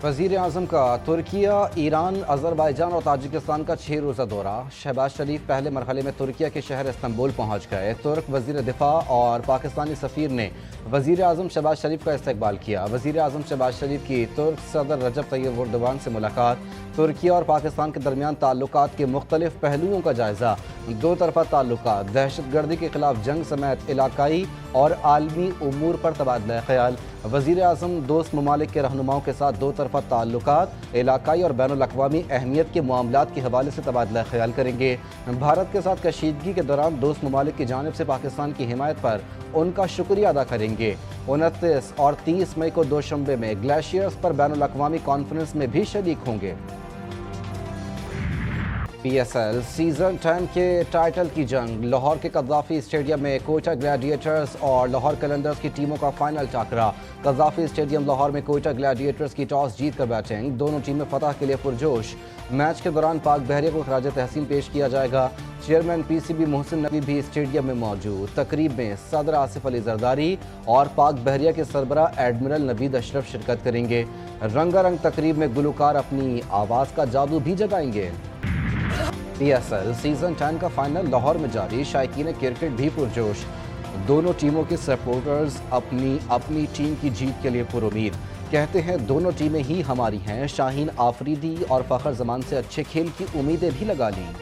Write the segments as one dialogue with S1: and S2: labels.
S1: वज़ीर आज़म का Türkiye, Iran, Azerbaijan और ताजिकिस्तान का 6 रोज़ा दौरा। शहबाज शरीफ पहले मरहले में तुर्किया के शहर इस्तांबुल पहुँच गए। तुर्क वज़ीर दिफा और पाकिस्तानी सफ़ीर ने वज़ीर आज़म शहबाज शरीफ का इस्तकबाल किया। वज़ीर आज़म शहबाज शरीफ की तुर्क सदर रजब तैयब एर्दोगान से मुलाकात। तुर्किया और पाकिस्तान के दरमियान ताल्लुकात के मुख्तलिफ पहलुओं का जायज़ा। दो तरफ़ा ताल्लुकात, दहशत गर्दी के खिलाफ जंग समेत इलाकाई और आलमी उमूर पर तबादला ख्याल। वज़ीर आज़म दोस्त ममालिक के रहनुमाओं के साथ दो तरफ़ा ताल्लुकात, इलाकाई और बैनुल-अक़वामी अहमियत के मामलात के हवाले से तबादला ख्याल करेंगे। भारत के साथ कशीदगी के दौरान दोस्त ममालिक की जानिब से पाकिस्तान की हिमायत पर उनका शुक्रिया अदा करेंगे। 29 और 30 मई को दोशंबे में ग्लेशियर्स पर बैनुल-अक़वामी कॉन्फ्रेंस में भी शरीक होंगे। PSL सीज़न 10 के टाइटल की जंग। लाहौर के कज़ाफ़ी स्टेडियम में कोयटा ग्लैडिएटर्स और लाहौर कलंदर्स की टीमों का फाइनल टाकरा। कज़ाफ़ी स्टेडियम लाहौर में कोयटा ग्लैडिएटर्स की टॉस जीत कर बैटिंग। दोनों टीमें फतह के लिए पुरजोश। मैच के दौरान पाक बहरिया को खराज तहसीन पेश किया जाएगा। चेयरमैन PCB मोहसिन नबी भी स्टेडियम में मौजूद। तकरीब में सदर आसिफ अली जरदारी और पाक बहरिया के सरबराह एडमिरल नवीद अशरफ शिरकत करेंगे। रंगारंग तकरीब में गुलकार अपनी आवाज़ का जादू भी जगाएंगे। PSL सीज़न 10 का फाइनल लाहौर में जारी। शायकीन क्रिकेट भी पुरजोश। दोनों टीमों के सपोर्टर्स अपनी टीम की जीत के लिए पुरुमीद। कहते हैं दोनों टीमें ही हमारी हैं। शाहीन आफरीदी और फ़खर जमान से अच्छे खेल की उम्मीदें भी लगा लीं।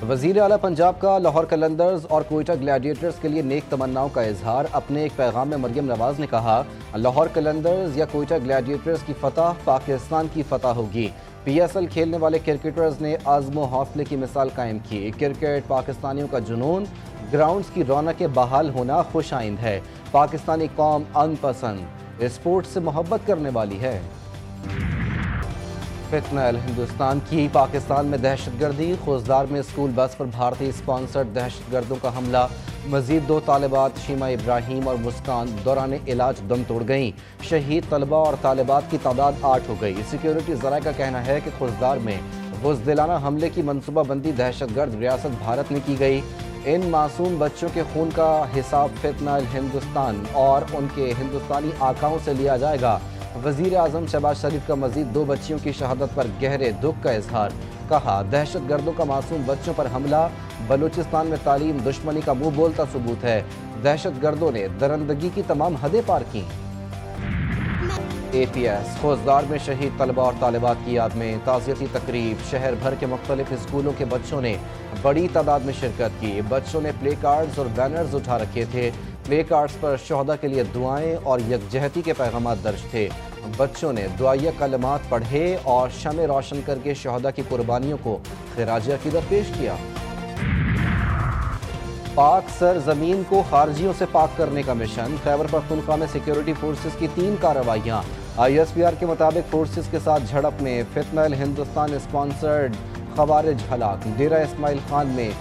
S1: वज़ीर आला पंजाब का लाहौर कलंदर्स और कोयटा ग्लैडिएटर्स के लिए नेक तमन्नाओं का इजहार। अपने एक पैगाम में मरियम नवाज ने कहा, लाहौर कलंदर्स या कोयटा ग्लैडिएटर्स की फतह पाकिस्तान की फतह होगी। PSL खेलने वाले क्रिकेटर्स ने आज़्म व हौसले की मिसाल कायम की। क्रिकेट पाकिस्तानियों का जुनून, ग्राउंड्स की रौनकें बहाल होना खुश आइंद है। पाकिस्तानी कौम अनपसंद, स्पोर्ट्स से मोहब्बत करने वाली है। फितनल हिंदुस्तान की पाकिस्तान में दहशतगर्दी। खुजदार में स्कूल बस पर भारतीय स्पॉन्सर्ड दहशतगर्दों का हमला। मजीद 2 तालिबात शीमा इब्राहिम और मुस्कान दौरान इलाज दम तोड़ गईं। शहीद तलबा और तालिबात की तादाद 8 हो गई। सिक्योरिटी ज़राए का कहना है कि खुजदार में बुज़दिलाना हमले की मनसूबाबंदी दहशतगर्द रियासत भारत ने की गई। इन मासूम बच्चों के खून का हिसाब फितनल हिंदुस्तान और उनके हिंदुस्तानी आकाओं से लिया जाएगा। वज़ीर आज़म शहबाज शरीफ का मजीद 2 बच्चियों की शहादत पर गहरे दुख का इजहार। कहा, दहशत गर्दों का मासूम बच्चों पर हमला बलूचिस्तान में तालीम दुश्मनी का मुंह बोलता सबूत है। दहशत गर्दों ने दरंदगी की तमाम हदें पार की। APS खुजदार में शहीद तलबा और तालिबात की याद में ताज़ियती तकरीब। शहर भर के मुख्तलिफ स्कूलों के बच्चों ने बड़ी तादाद में शिरकत की। बच्चों ने प्ले कार्ड्स और बैनर्स उठा रखे थे। प्ले कार्ड्स पर शोहदा के लिए दुआएं और यकजहती के पैगामात दर्ज थे। बच्चों ने दुआया कलमात पढ़े और शमे रोशन करके शोहदा की कुर्बानियों को खिराज अकीदत पेश किया। पाक सरजमीन को खारजियों से पाक करने का मिशन। खैबर पख्तूनख्वा में सिक्योरिटी फोर्सेस की 3 कार्रवाइयाँ। ISPR के मुताबिक फोर्सेस के साथ झड़प में फितनल हिंदुस्तान स्पॉन्सर्ड खवारिज हलाक। डेरा इस्माइल खान में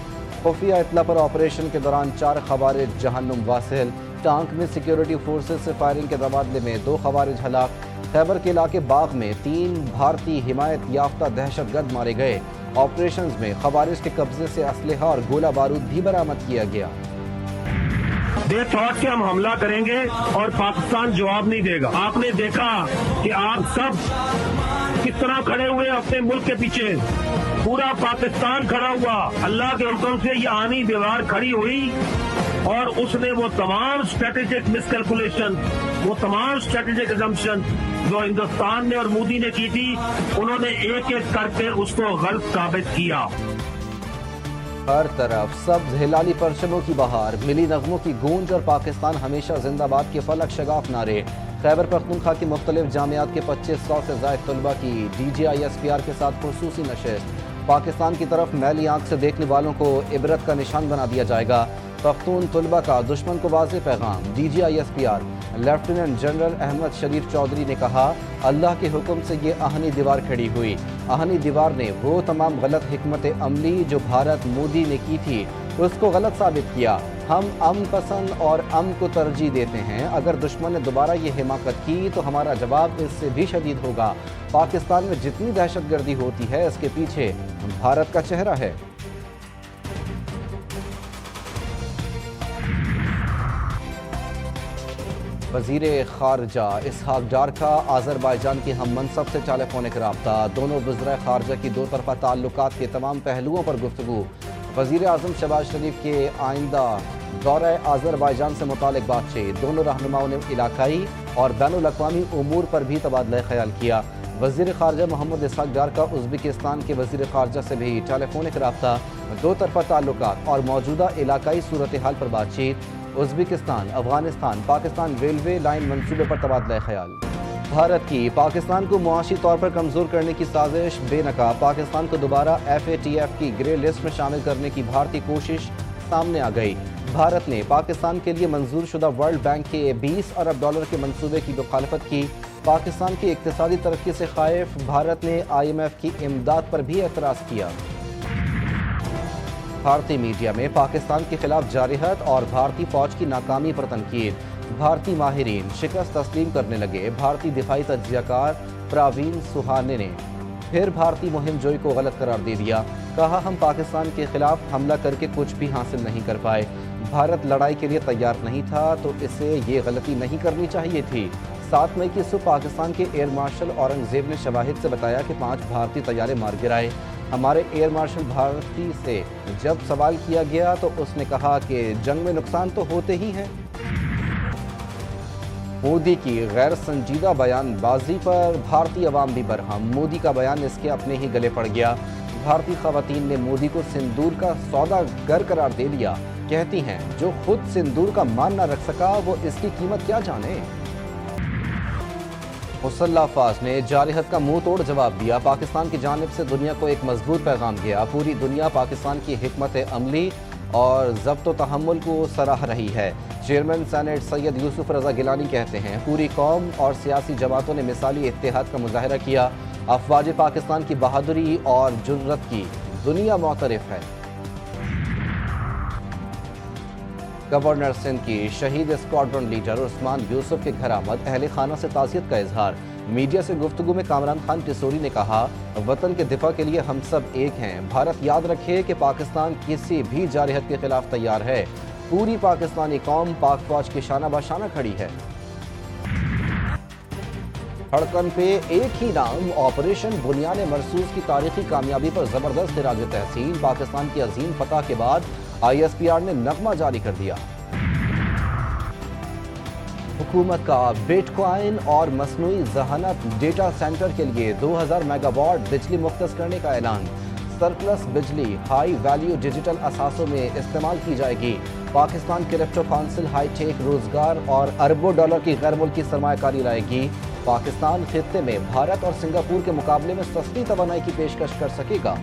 S1: खुफिया इत्तला पर ऑपरेशन के दौरान 4 खवारिज जहन्नुम वासिल। टांक में सिक्योरिटी फोर्सेस से फायरिंग के तबादले में 2 खवारिज हलाक। खैबर के इलाके बाग में 3 भारतीय हिमायत याफ्ता दहशतगर्द मारे गए। ऑपरेशंस में खवारिज के कब्जे से असलहा और गोला बारूद भी बरामद किया गया।
S2: दे थॉट के हम हमला करेंगे और पाकिस्तान जवाब नहीं देगा। आपने देखा कि आप सब किस तरह खड़े हुए अपने मुल्क के पीछे। पूरा पाकिस्तान खड़ा हुआ। अल्लाह के हुक्म से ये आनी दीवार खड़ी हुई और उसने वो तमाम स्ट्रेटेजिक मिसकैलकुलेशन, वो तमाम स्ट्रेटेजिक असम्पशन जो हिंदुस्तान ने और मोदी ने की थी, उन्होंने एक एक करके उसको गलत साबित किया।
S1: हर तरफ सब्ज हिलाली परचमों की बहार, मिली नगमों की गूंज और पाकिस्तान हमेशा जिंदाबाद के फलक शगाफ नारे। खैबर पख्तूनख्वा की मुख्तलिफ जामियात के 2500 से ज़ायद तलबा की DG ISPR के साथ खुसूसी नशिस्त। पाकिस्तान की तरफ मैली आंख से देखने वालों को इबरत का निशान बना दिया जाएगा। पख्तून तलबा का दुश्मन को वाज़ेह पैगाम। DG ISPR lieutenant general Ahmed Sharif Chaudhry ने कहा, अल्लाह के हुक्म से ये आहनी दीवार खड़ी हुई। आहनी दीवार ने वो तमाम गलत हिकमत अमली जो भारत मोदी ने की थी उसको गलत साबित किया। हम अमन पसंद और अमन को तरजीह देते हैं। अगर दुश्मन ने दोबारा ये हिमाकत की तो हमारा जवाब इससे भी शदीद होगा। पाकिस्तान में जितनी दहशतगर्दी होती है इसके पीछे भारत का चेहरा है। وزیر خارجہ اسحاق ڈار کا آذربائیجان کے ہم منصب سے ٹیلیفونک رابطہ، دونوں وزرائے خارجہ کی دو طرفہ تعلقات کے تمام پہلوؤں پر گفتگو۔ وزیر اعظم شہباز شریف کے آئندہ دورہ آذربائیجان سے متعلق بات چیت، دونوں رہنماؤں نے علاقائی اور بین الاقوامی امور پر بھی تبادلہ خیال کیا۔ وزیر خارجہ محمد اسحاق ڈار کا ازبکستان کے وزیر خارجہ سے بھی ٹیلیفونک رابطہ، دو طرفہ تعلقات اور موجودہ علاقائی صورتحال پر بات چیت۔ Uzbekistan Afghanistan Pakistan railway line منصوبے پر تبادلہ خیال۔ بھارت کی پاکستان کو معاشی طور پر کمزور کرنے کی سازش بے نقاب، پاکستان کو دوبارہ FATF کی گرے لسٹ میں شامل کرنے کی بھارتی کوشش سامنے آ گئی۔ بھارت نے پاکستان کے لیے منظور شدہ ورلڈ بینک کے $20 ارب کے منصوبے کی مخالفت کی۔ پاکستان کی اقتصادی ترقی سے خائف بھارت نے IMF کی امداد پر بھی اعتراض کیا۔ بھارتی میڈیا میں پاکستان کے خلاف جارحیت اور بھارتی فوج کی ناکامی پر تنقید، بھارتی ماہرین شکست تسلیم کرنے لگے۔ بھارتی دفاعی تجزیہ کار پراوین سہانے نے پھر بھارتی مہم جوئی کو غلط قرار دے دیا، کہا ہم پاکستان کے خلاف حملہ کر کے کچھ بھی حاصل نہیں کر پائے، بھارت لڑائی کے لیے تیار نہیں تھا تو اسے یہ غلطی نہیں کرنی چاہیے تھی۔ 7 مئی کی صبح پاکستان کے ایئر مارشل اورنگزیب نے شواہد سے بتایا کہ 5 بھارتی طیارے مار گرائے۔ ہمارے ایئر مارشل بھارتی سے جب سوال کیا گیا تو اس نے کہا کہ جنگ میں نقصان تو ہوتے ہی ہیں۔ مودی کی غیر سنجیدہ بیان بازی پر بھارتی عوام بھی برہم، مودی کا بیان اس کے اپنے ہی گلے پڑ گیا۔ بھارتی خواتین نے مودی کو سندور کا سوداگر قرار دے دیا، کہتی ہیں جو خود سندور کا مان نہ رکھ سکا وہ اس کی قیمت کیا جانے۔ مسلح افواج نے جارحیت کا منہ توڑ جواب دیا، پاکستان کی جانب سے دنیا کو ایک مضبوط پیغام گیا، پوری دنیا پاکستان کی حکمت عملی اور ضبط و تحمل کو سراہ رہی ہے۔ چیئرمین سینیٹ سید یوسف رضا گیلانی کہتے ہیں پوری قوم اور سیاسی جماعتوں نے مثالی اتحاد کا مظاہرہ کیا، افواج پاکستان کی بہادری اور جرأت کی دنیا معترف ہے۔ گورنر سندھ کی شہید اسکواڈرن لیڈر عثمان یوسف کے گھر آمد، اہل خانہ سے تعزیت کا اظہار۔ میڈیا سے گفتگو میں کامران خان ٹسوری نے کہا وطن کے دفاع کے لیے ہم سب ایک ہیں، بھارت یاد رکھے کہ پاکستان کسی بھی جارحیت کے خلاف تیار ہے، پوری پاکستانی قوم پاک فوج کی شانہ بہ شانہ کھڑی ہے۔ دھڑکن پہ ایک ہی نام، آپریشن بنیان مرصوص کی تاریخی کامیابی پر زبردست خراج تحسین، پاکستان کی عظیم فتح کے بعد ISPR نے نغمہ جاری کر دیا۔ حکومت کا بٹ کوائن اور مصنوعی ذہانت ڈیٹا سینٹر کے لیے 2000 میگا واٹ بجلی مختص کرنے کا اعلان، سرپلس بجلی ہائی ویلیو ڈیجیٹل اثاثوں میں استعمال کی جائے گی۔ Pakistan crypto council high tech روزگار اور اربوں ڈالر کی غیر ملکی سرمایہ کاری لائے گی۔ پاکستان خطے میں بھارت اور سنگاپور کے مقابلے میں سستی توانائی کی پیشکش کر سکے گا۔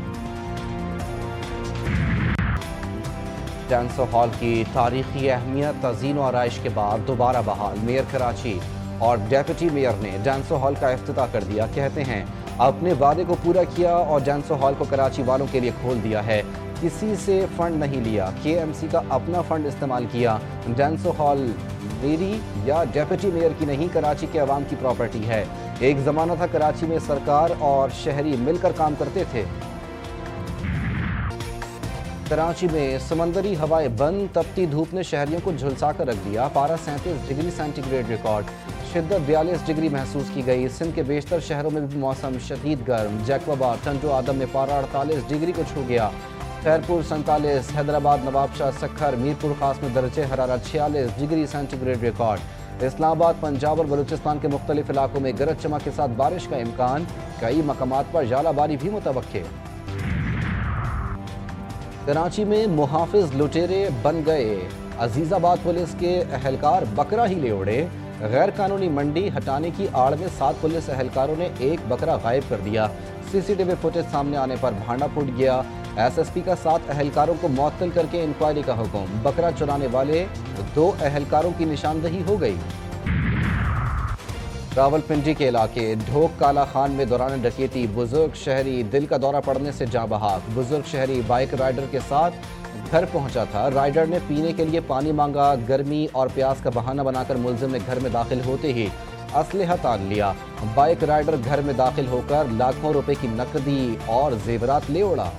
S1: ڈینسو ہال کی تاریخی اہمیت تزئین و آرائش کے بعد دوبارہ بحال، میئر کراچی اور ڈیپٹی میئر نے ڈینسو ہال کا افتتاح کر دیا، کہتے ہیں اپنے وعدے کو پورا کیا اور ڈینسو ہال کو کراچی والوں کے لیے کھول دیا ہے، کسی سے فنڈ نہیں لیا، KMC کا اپنا فنڈ استعمال کیا۔ ڈینسو ہال میری یا ڈیپٹی میئر کی نہیں، کراچی کے عوام کی پراپرٹی ہے۔ ایک زمانہ تھا کراچی میں سرکار اور شہری مل کر کام کرتے تھے۔ کراچی میں سمندری ہوائیں بند، تپتی دھوپ نے شہریوں کو جھلسا کر رکھ دیا، پارہ 37 ڈگری سینٹی گریڈ ریکارڈ، شدت 42 ڈگری محسوس کی گئی۔ سندھ کے بیشتر شہروں میں بھی موسم شدید گرم، جیکوب آباد ٹنڈو آدم میں پارہ 48 ڈگری کو چھو گیا، خیرپور 47، حیدرآباد نواب شاہ سکھر میرپور خاص میں درجہ حرارت 46 ڈگری سینٹی گریڈ ریکارڈ۔ اسلام آباد پنجاب اور بلوچستان کے مختلف علاقوں میں گرج چمک کے ساتھ بارش کا امکان، کئی مقامات پر ژالہ باری بھی متوقع۔ کراچی میں محافظ لٹیرے بن گئے، عزیز آباد پولیس کے اہلکار بکرا ہی لے اڑے، غیر قانونی منڈی ہٹانے کی آڑ میں 7 پولیس اہلکاروں نے ایک بکرا غائب کر دیا، CCTV فوٹیج سامنے آنے پر بھانڈا پھوٹ گیا، SSP کا 7 اہلکاروں کو معطل کر کے انکوائری کا حکم، بکرا چرانے والے 2 اہلکاروں کی نشاندہی ہو گئی۔ راولپنڈی کے علاقے ڈھوک کالا خان میں دوران ڈکیتی، بزرگ شہری دل کا دورہ پڑنے سے جاں بحق، بزرگ شہری بائک رائڈر کے ساتھ گھر پہنچا تھا، رائڈر نے پینے کے لیے پانی مانگا، گرمی اور پیاس کا بہانہ بنا کر ملزم نے گھر میں داخل ہوتے ہی اسلحہ تان لیا، بائک رائڈر گھر میں داخل ہو کر لاکھوں روپے کی نقدی اور زیورات لے اڑا۔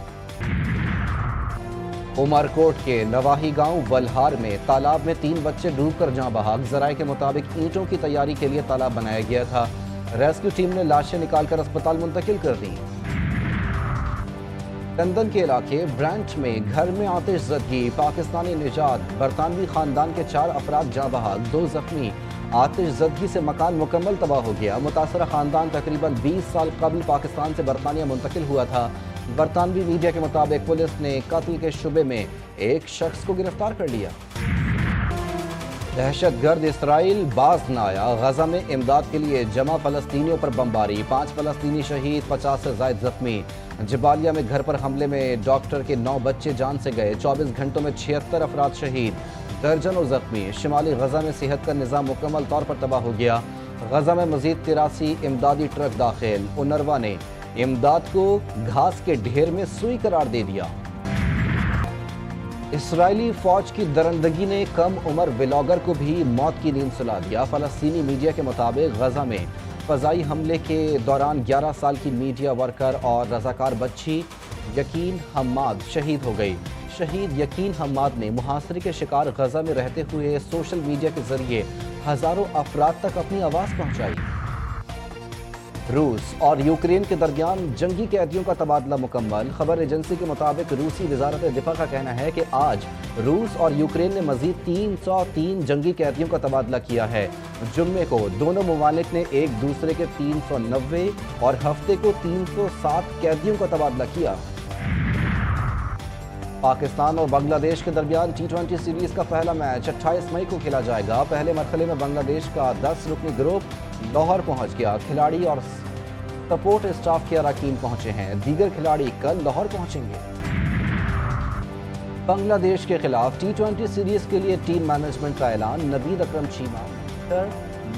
S1: उमरकोट के नवाही गांव वलहार में तालाब में 3 बच्चे डूबकर जाँ बहक। ज़राए के मुताबिक ईंटों की तैयारी के लिए तालाब बनाया गया था। रेस्क्यू टीम ने लाशें निकालकर अस्पताल मुंतकिल कर दी। लंदन के इलाके ब्रेंट में घर में आतिशज़दगी, पाकिस्तानी निजात, बरतानवी खानदान के 4 अफराद जाँ बहक, 2 जख्मी। आतिशज़दगी से मकान मुकम्मल तबाह हो गया। मुतासरा खानदान तकरीबन 20 साल कबल पाकिस्तान से बरतानिया मुंतकिल हुआ था। बरतानवी मीडिया के मुताबिक पुलिस ने कत्ल के शुबे में एक शख्स को गिरफ्तार कर लिया। दहशतगर्द इसराइल बाज न आया। गजा में इमदाद के लिए जमा फलस्तीनियों पर बमबारी, 5 फलस्तीनी शहीद, 50 से ज़ायद जख्मी। जबालिया में घर पर हमले में डॉक्टर के 9 बच्चे जान से गए, 24 घंटों में 76 अफराद शहीद, दर्जनों जख्मी। शिमाली गजा में सेहत का निज़ाम मुकम्मल तौर पर तबाह हो गया। गजा में मजीद 83 इमदादी ट्रक दाखिल। उनरवा ने इमदाद को घास के ढेर में सुई करार दे दिया। इसराइली फौज की दरंदगी ने कम उम्र व्लॉगर को भी मौत की नींद सुला दिया। फलस्तीनी मीडिया के मुताबिक गजा में फ़ज़ाई हमले के दौरान 11 साल की मीडिया वर्कर और रज़ाकार बच्ची यकीन हम्माद शहीद हो गई। शहीद यकीन हम्माद ने मुहासरे के शिकार गजा में रहते हुए सोशल मीडिया के जरिए हज़ारों अफराद तक अपनी आवाज़ पहुंचाई। रूस और यूक्रेन के दरमियान जंगी कैदियों का तबादला मुकम्मल। खबर एजेंसी के मुताबिक रूसी वजारत दिफा का कहना है कि आज रूस और यूक्रेन ने मजीद 303 जंगी कैदियों का तबादला किया है। जुम्मे को दोनों ममालिक ने एक दूसरे के 390 और हफ्ते को 307 कैदियों का तबादला किया। पाकिस्तान और बांग्लादेश के दरमियान T20 सीरीज का पहला मैच 28 मई को खेला जाएगा। पहले मरहले में बांग्लादेश का 10 रुकनी ग्रुप लाहौर पहुंच गया। खिलाड़ी और सपोर्ट स्टाफ के अरकान पहुंचे हैं। दीगर खिलाड़ी कल लाहौर पहुंचेंगे। बांग्लादेश के खिलाफ T20 सीरीज के लिए टीम मैनेजमेंट का ऐलान। Naveed Akram Cheema,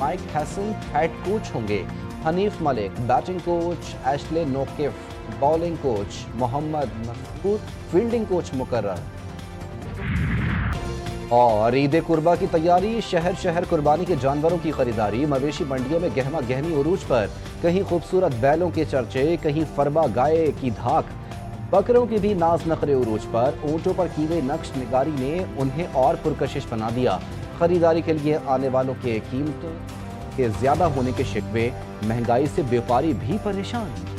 S1: Mike Hesson head coach होंगे। Hanif Malik batting coach, Ashley नोकेफ bowling coach, Mohammad Masood fielding coach मुकर्रर। और ईद कुर्बा की तैयारी, शहर शहर कुर्बानी के जानवरों की खरीदारी। मवेशी मंडियों में गहमा गहनी उरूज पर कहीं खूबसूरत बैलों के चर्चे, कहीं फरबा गाय की धाक। बकरों की भी नाज नखरे उरूज पर। ऊंटों पर की गई नक्श निगारी ने उन्हें और पुरकशिश बना दिया। खरीदारी के लिए आने वालों के कीमतों के ज्यादा होने के शिकवे, महंगाई से व्यापारी भी परेशान।